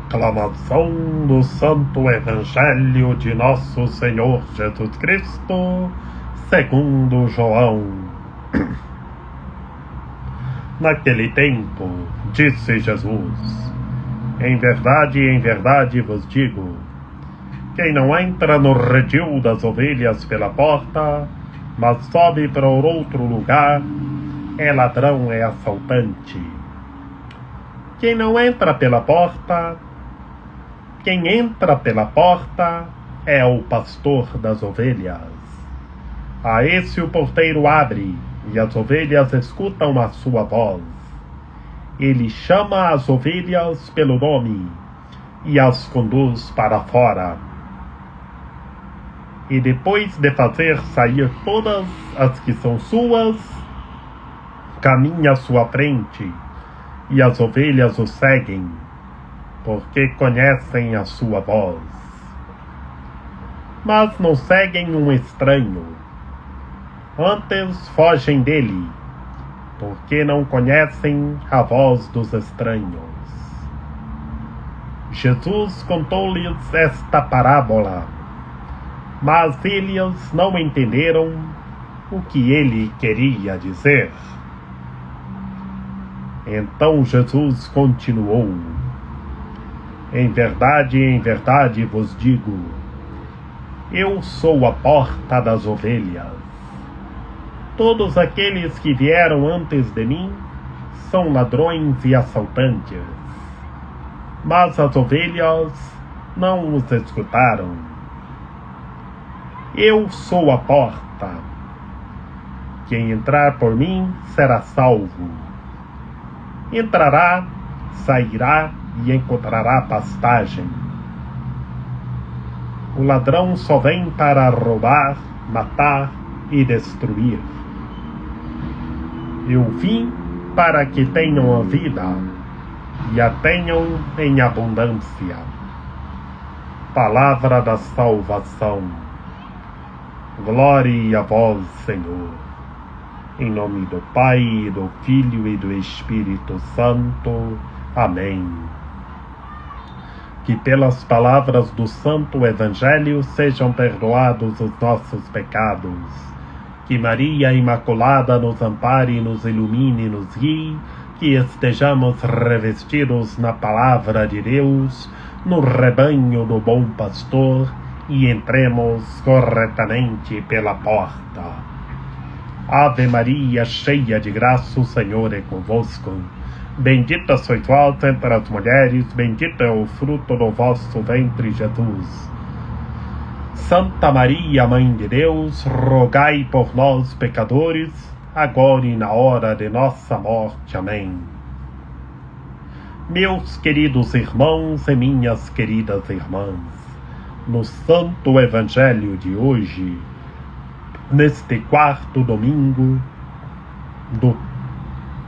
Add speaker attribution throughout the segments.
Speaker 1: Proclamação do Santo Evangelho de Nosso Senhor Jesus Cristo, segundo João. Naquele tempo, disse Jesus: em verdade vos digo, quem não entra no redil das ovelhas pela porta, mas sobe para outro lugar, é ladrão, é assaltante. Quem entra pela porta é o pastor das ovelhas. A esse o porteiro abre, e as ovelhas escutam a sua voz. Ele chama as ovelhas pelo nome e as conduz para fora. E depois de fazer sair todas as que são suas, caminha à sua frente, e as ovelhas o seguem, porque conhecem a sua voz. Mas não seguem um estranho, antes fogem dele, porque não conhecem a voz dos estranhos. Jesus contou-lhes esta parábola, mas eles não entenderam o que ele queria dizer. Então Jesus continuou: em verdade vos digo, eu sou a porta das ovelhas. Todos aqueles que vieram antes de mim são ladrões e assaltantes, mas as ovelhas não os escutaram. Eu sou a porta. Quem entrar por mim será salvo. Entrará, sairá e encontrará pastagem. O ladrão só vem para roubar, matar e destruir. Eu vim para que tenham a vida e a tenham em abundância. Palavra da salvação. Glória a vós, Senhor. Em nome do Pai, do Filho e do Espírito Santo. Amém. Que pelas palavras do Santo Evangelho sejam perdoados os nossos pecados. Que Maria Imaculada nos ampare, nos ilumine e nos guie. Que estejamos revestidos na Palavra de Deus, no rebanho do bom pastor, e entremos corretamente pela porta. Ave Maria, cheia de graça, o Senhor é convosco. Bendita sois vós entre as mulheres, bendito é o fruto do vosso ventre, Jesus. Santa Maria, Mãe de Deus, rogai por nós, pecadores, agora e na hora de nossa morte. Amém. Meus queridos irmãos e minhas queridas irmãs, no Santo Evangelho de hoje, neste quarto domingo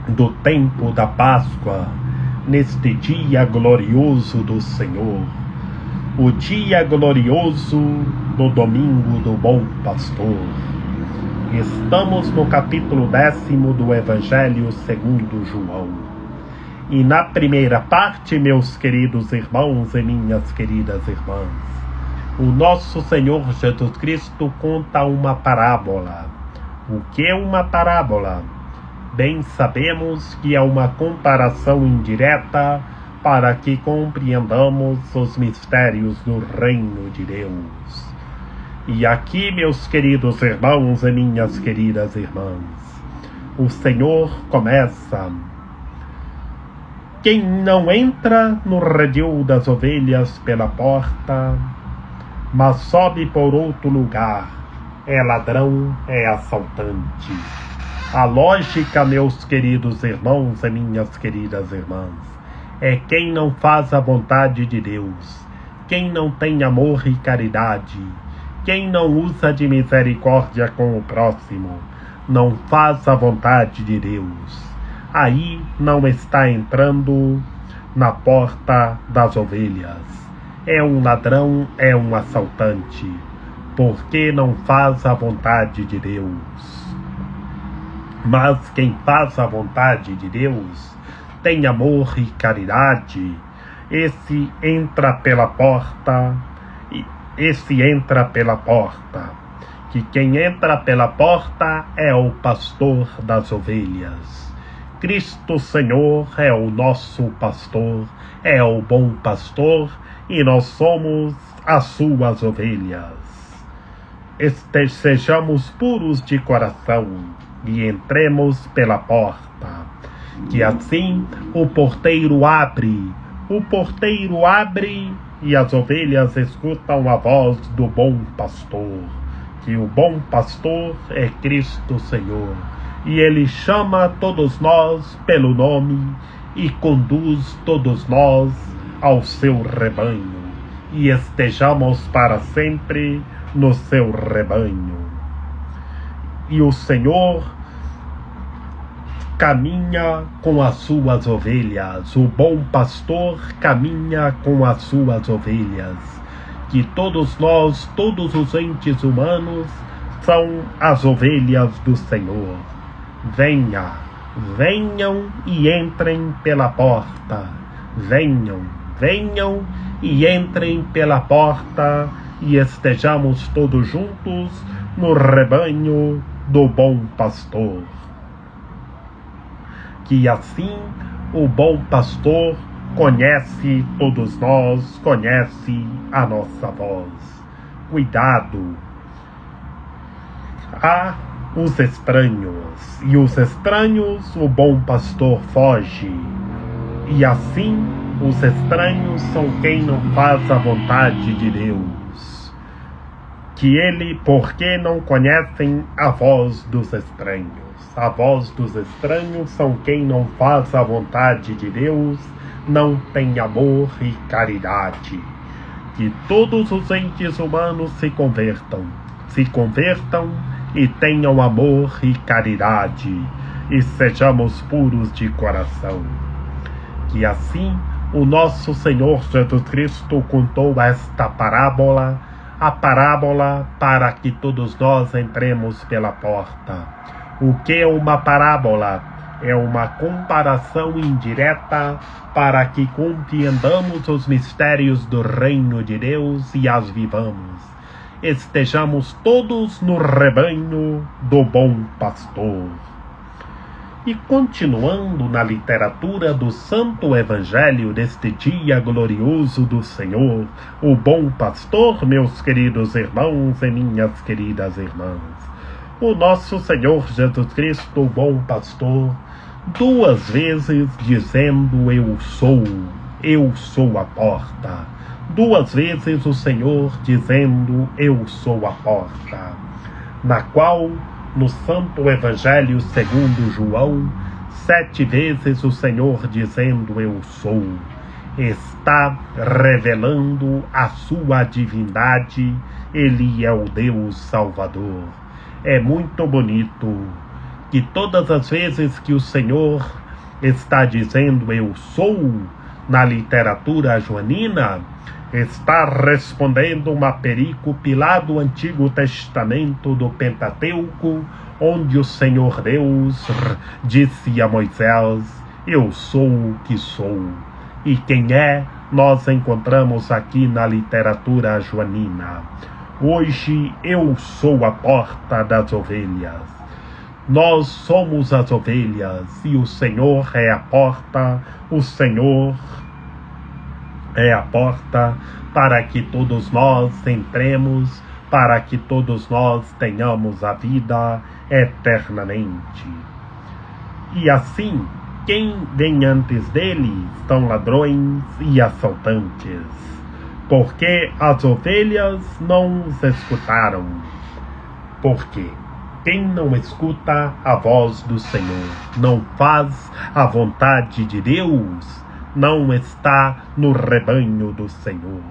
Speaker 1: do tempo da Páscoa, neste dia glorioso do Senhor, o dia glorioso do domingo do bom pastor. Estamos no capítulo 10º do Evangelho segundo João. E na primeira parte, meus queridos irmãos e minhas queridas irmãs, o nosso Senhor Jesus Cristo conta uma parábola. O que é uma parábola? Bem sabemos que é uma comparação indireta para que compreendamos os mistérios do reino de Deus. E aqui, meus queridos irmãos e minhas queridas irmãs, o Senhor começa: quem não entra no redil das ovelhas pela porta, mas sobe por outro lugar, é ladrão, é assaltante. A lógica, meus queridos irmãos e minhas queridas irmãs, é quem não faz a vontade de Deus, quem não tem amor e caridade, quem não usa de misericórdia com o próximo, não faz a vontade de Deus. Aí não está entrando na porta das ovelhas. É um ladrão, é um assaltante, porque não faz a vontade de Deus. Mas quem faz a vontade de Deus tem amor e caridade, esse entra pela porta, esse entra pela porta, que quem entra pela porta é o pastor das ovelhas. Cristo Senhor é o nosso pastor, é o bom pastor, e nós somos as suas ovelhas. Sejamos puros de coração e entremos pela porta, que assim o porteiro abre e as ovelhas escutam a voz do bom pastor, que o bom pastor é Cristo Senhor, e ele chama todos nós pelo nome e conduz todos nós ao seu rebanho, e estejamos para sempre no seu rebanho. E o Senhor caminha com as suas ovelhas, o bom pastor caminha com as suas ovelhas, que todos nós, todos os entes humanos, são as ovelhas do Senhor. Venham e entrem pela porta, venham e entrem pela porta, e estejamos todos juntos no rebanho do bom pastor. Que assim o bom pastor conhece todos nós, conhece a nossa voz. Cuidado! Há os estranhos, e os estranhos o bom pastor foge. E assim os estranhos são quem não faz a vontade de Deus. Porque não conhecem a voz dos estranhos. A voz dos estranhos são quem não faz a vontade de Deus, não tem amor e caridade. Que todos os entes humanos se convertam e tenham amor e caridade, e sejamos puros de coração. Que assim o nosso Senhor Jesus Cristo contou esta parábola, a parábola para que todos nós entremos pela porta. O que é uma parábola? É uma comparação indireta para que compreendamos os mistérios do reino de Deus e as vivamos. Estejamos todos no rebanho do bom pastor. E continuando na literatura do Santo Evangelho deste dia glorioso do Senhor, o bom pastor, meus queridos irmãos e minhas queridas irmãs, o nosso Senhor Jesus Cristo, o bom pastor, 2 vezes dizendo eu sou a porta. 2 vezes o Senhor dizendo eu sou a porta, na qual no Santo Evangelho segundo João, 7 vezes o Senhor dizendo eu sou, está revelando a sua divindade. Ele é o Deus Salvador. É muito bonito que todas as vezes que o Senhor está dizendo eu sou, na literatura joanina, está respondendo uma perícope lá do Antigo Testamento do Pentateuco, onde o Senhor Deus disse a Moisés, eu sou o que sou. E quem é, nós encontramos aqui na literatura joanina. Hoje eu sou a porta das ovelhas. Nós somos as ovelhas e o Senhor é a porta. O Senhor é a porta para que todos nós entremos, para que todos nós tenhamos a vida eternamente. E assim, quem vem antes dele são ladrões e assaltantes, porque as ovelhas não os escutaram. Porque quem não escuta a voz do Senhor, não faz a vontade de Deus, não está no rebanho do Senhor.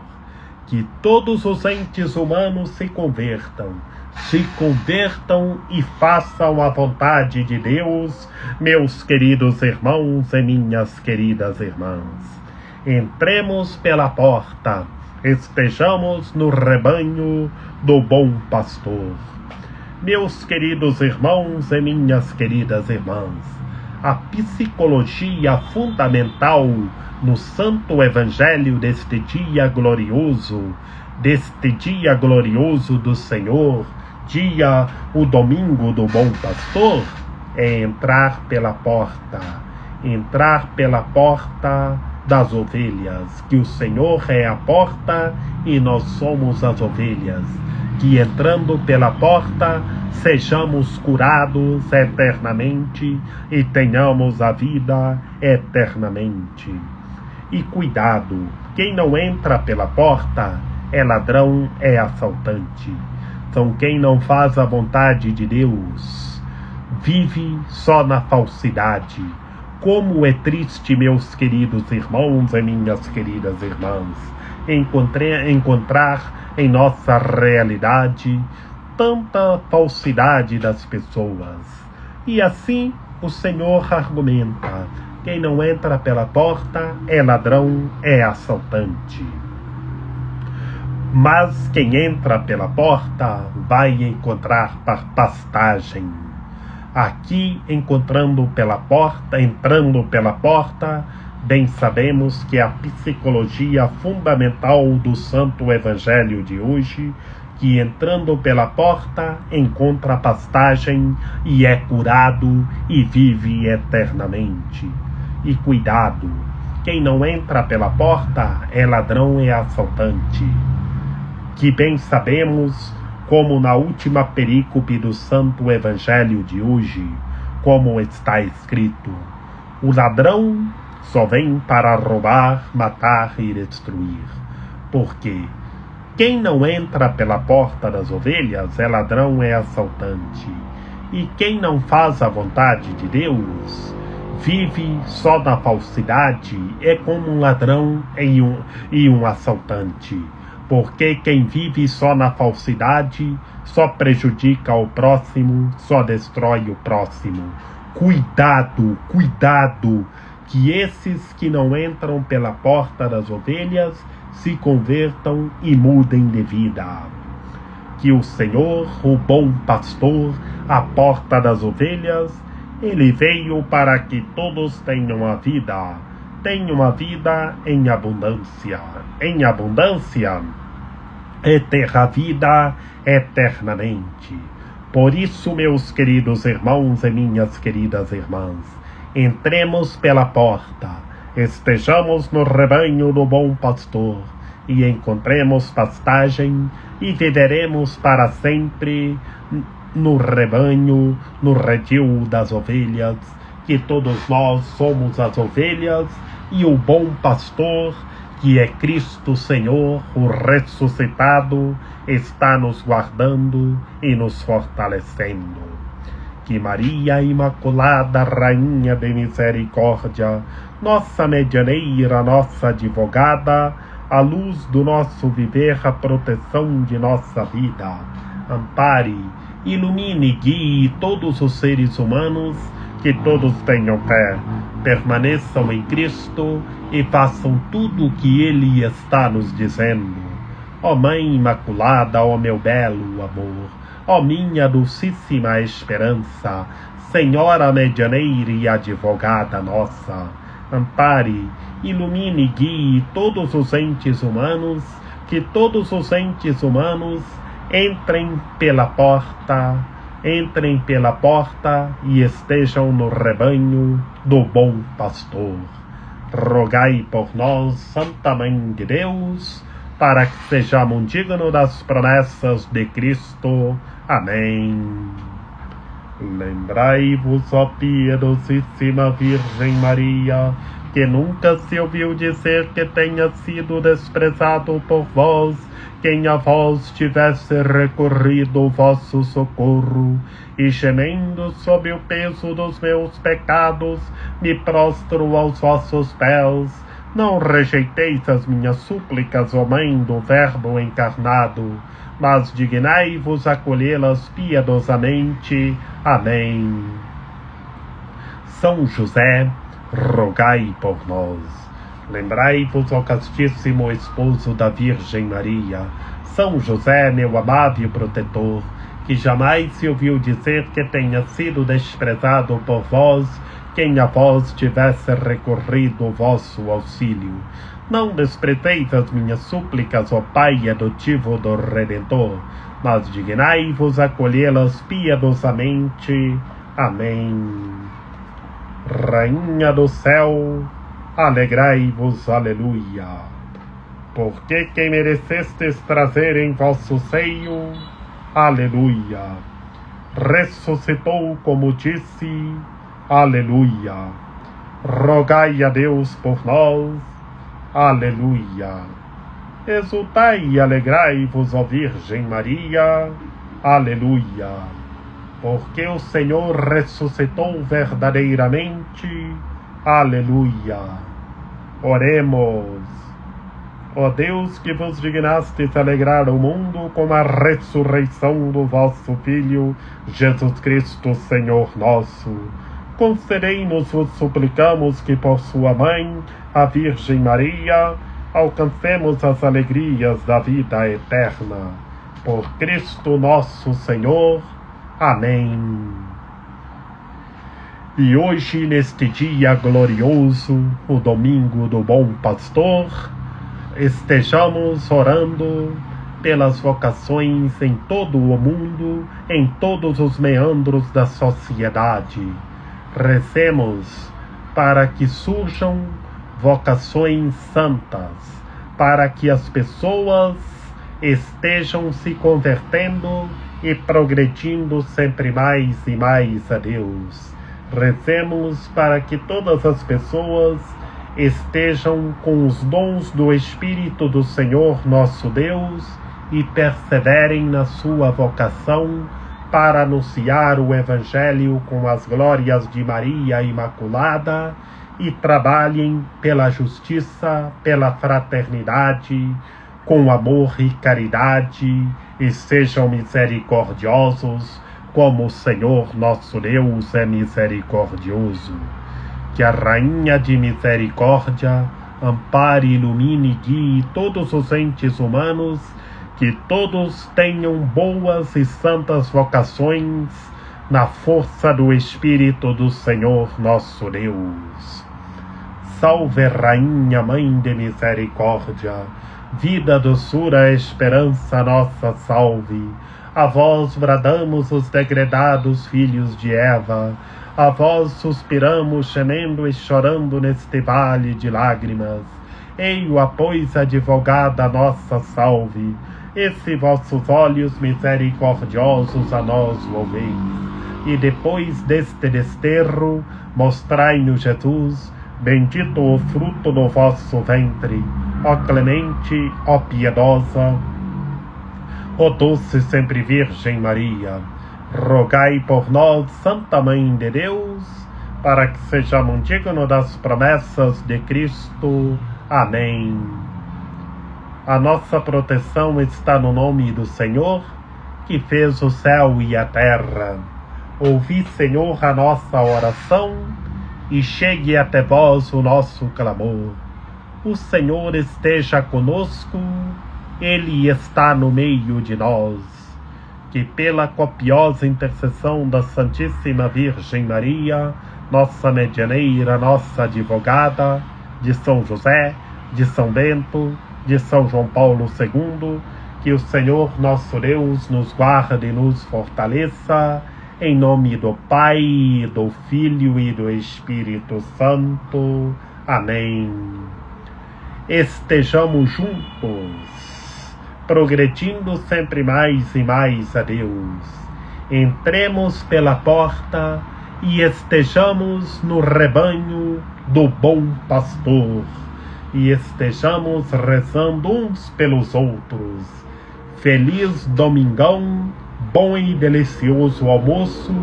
Speaker 1: Que todos os entes humanos se convertam e façam a vontade de Deus, meus queridos irmãos e minhas queridas irmãs. Entremos pela porta, estejamos no rebanho do bom pastor. Meus queridos irmãos e minhas queridas irmãs, a psicologia fundamental no santo evangelho deste dia glorioso do Senhor, o domingo do bom pastor, é entrar pela porta das ovelhas, que o Senhor é a porta e nós somos as ovelhas, que entrando pela porta sejamos curados eternamente e tenhamos a vida eternamente. E cuidado, quem não entra pela porta é ladrão, é assaltante. Então quem não faz a vontade de Deus vive só na falsidade. Como é triste, meus queridos irmãos e minhas queridas irmãs, encontrar em nossa realidade tanta falsidade das pessoas. E assim o Senhor argumenta: quem não entra pela porta é ladrão, é assaltante. Mas quem entra pela porta vai encontrar pastagem. Aqui, entrando pela porta, bem sabemos que a psicologia fundamental do Santo Evangelho de hoje, que entrando pela porta encontra pastagem e é curado e vive eternamente. E cuidado, quem não entra pela porta é ladrão e assaltante. Que bem sabemos, como na última perícope do Santo Evangelho de hoje, como está escrito: o ladrão só vem para roubar, matar e destruir. Porque quem não entra pela porta das ovelhas é ladrão, é assaltante. E quem não faz a vontade de Deus vive só na falsidade, é como um ladrão e um assaltante. Porque quem vive só na falsidade só prejudica o próximo, só destrói o próximo. Cuidado, que esses que não entram pela porta das ovelhas se convertam e mudem de vida. Que o Senhor, o bom pastor, a porta das ovelhas, ele veio para que todos tenham a vida em abundância. Em abundância é ter a vida eternamente. Por isso, meus queridos irmãos e minhas queridas irmãs, entremos pela porta, estejamos no rebanho do bom pastor e encontremos pastagem e viveremos para sempre no rebanho, no redil das ovelhas, que todos nós somos as ovelhas e o bom pastor, que é Cristo Senhor, o ressuscitado, está nos guardando e nos fortalecendo. Que Maria Imaculada, Rainha de Misericórdia, nossa medianeira, nossa advogada, a luz do nosso viver, a proteção de nossa vida, ampare, ilumine e guie todos os seres humanos, que todos tenham fé, permaneçam em Cristo e façam tudo o que Ele está nos dizendo. Ó Mãe Imaculada, ó meu belo amor, ó minha dulcíssima esperança, Senhora medianeira e advogada nossa, ampare, ilumine e guie todos os entes humanos, que todos os entes humanos entrem pela porta e estejam no rebanho do bom pastor. Rogai por nós, Santa Mãe de Deus, para que sejamos dignos das promessas de Cristo. Amém. Lembrai-vos, ó piedosíssima Virgem Maria, que nunca se ouviu dizer que tenha sido desprezado por vós quem a vós tivesse recorrido o vosso socorro, e gemendo sob o peso dos meus pecados, me prostro aos vossos pés. Não rejeiteis as minhas súplicas, ó Mãe do Verbo encarnado, mas dignai-vos acolhê-las piedosamente. Amém. São José, rogai por nós. Lembrai-vos, ó castíssimo esposo da Virgem Maria, São José, meu amável protetor, que jamais se ouviu dizer que tenha sido desprezado por vós quem a vós tivesse recorrido o vosso auxílio. Não desprezeis as minhas súplicas, ó Pai adotivo do Redentor, mas dignai-vos acolhê-las piedosamente. Amém. Rainha do céu, alegrai-vos, aleluia. Porque quem merecestes trazer em vosso seio, aleluia, ressuscitou como disse, aleluia. Rogai a Deus por nós, aleluia. Exultai e alegrai-vos, ó Virgem Maria, aleluia. Porque o Senhor ressuscitou verdadeiramente, aleluia. Oremos. Ó Deus, que vos dignastes alegrar o mundo com a ressurreição do vosso Filho, Jesus Cristo, Senhor nosso, concedei-nos, vos suplicamos, que por sua mãe, a Virgem Maria, alcancemos as alegrias da vida eterna. Por Cristo nosso Senhor. Amém. E hoje, neste dia glorioso, o domingo do Bom Pastor, estejamos orando pelas vocações em todo o mundo, em todos os meandros da sociedade. Recemos para que surjam vocações santas, para que as pessoas estejam se convertendo e progredindo sempre mais e mais a Deus. Rezemos para que todas as pessoas estejam com os dons do Espírito do Senhor nosso Deus e perseverem na sua vocação para anunciar o Evangelho com as glórias de Maria Imaculada e trabalhem pela justiça, pela fraternidade, com amor e caridade, e sejam misericordiosos, como o Senhor nosso Deus é misericordioso. Que a Rainha de Misericórdia ampare, ilumine e guie todos os entes humanos, que todos tenham boas e santas vocações, na força do Espírito do Senhor nosso Deus. Salve, Rainha, Mãe de Misericórdia, vida, doçura, esperança, nossa salve. A vós bradamos os degredados filhos de Eva, a vós suspiramos, gemendo e chorando neste vale de lágrimas. Ei-o, pois, advogada, nossa salve, e se vossos olhos misericordiosos a nós volveis, e depois deste desterro, mostrai-nos Jesus, bendito o fruto do vosso ventre, ó clemente, ó piedosa, ó doce sempre Virgem Maria. Rogai por nós, Santa Mãe de Deus, para que sejamos dignos das promessas de Cristo. Amém. A nossa proteção está no nome do Senhor, que fez o céu e a terra. Ouvi, Senhor, a nossa oração, e chegue até vós o nosso clamor. O Senhor esteja conosco, Ele está no meio de nós. Que pela copiosa intercessão da Santíssima Virgem Maria, nossa medianeira, nossa advogada, de São José, de São Bento, de São João Paulo II, que o Senhor nosso Deus nos guarde e nos fortaleça, em nome do Pai, do Filho e do Espírito Santo. Amém. Estejamos juntos, progredindo sempre mais e mais a Deus. Entremos pela porta e estejamos no rebanho do Bom Pastor, e estejamos rezando uns pelos outros. Feliz domingão, bom e delicioso almoço,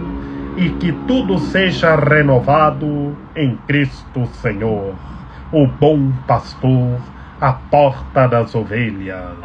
Speaker 1: e que tudo seja renovado em Cristo Senhor, o bom pastor, a porta das ovelhas.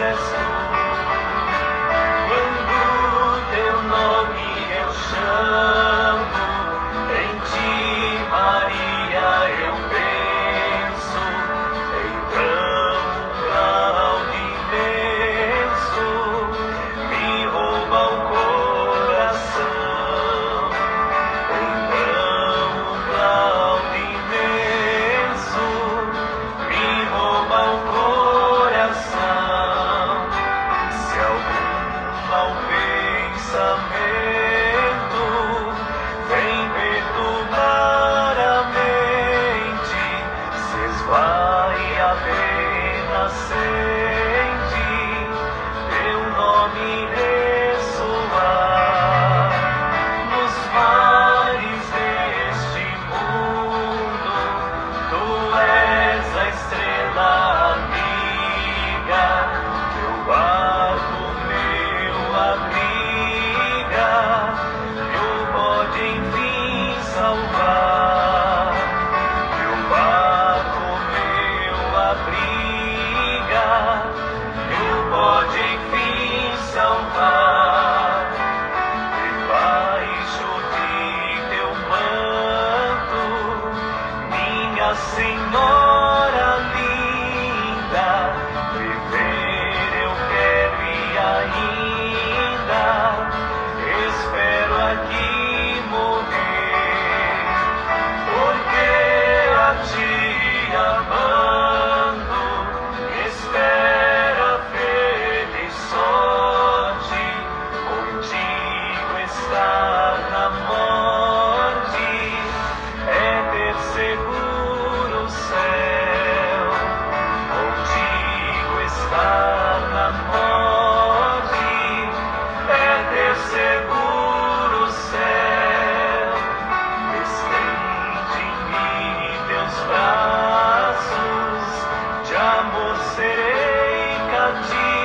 Speaker 2: és tu. Quando teu nome eu chamo, em ti, Maria, eu penso. Então um cloud imenso me rouba o coração. Então um cloud imenso me rouba o coração. Se algum mau pensamento vem perturbar a mente, se esvai apenas sente teu nome ressoar. Nos mares deste mundo, tu és a estrela amiga, meu barco, meu abriga, eu pode enfim salvar. Meu barco, meu abriga, eu pode enfim salvar. Debaixo de teu manto, minha Senhora linda, viver eu quero e ainda espero aqui morrer, porque a ti amando espera feliz sorte, contigo estar na morte é ter seguro o céu. Contigo estar na morte é ter seguro o céu. Estende em mim teus braços, de amor serei cativo.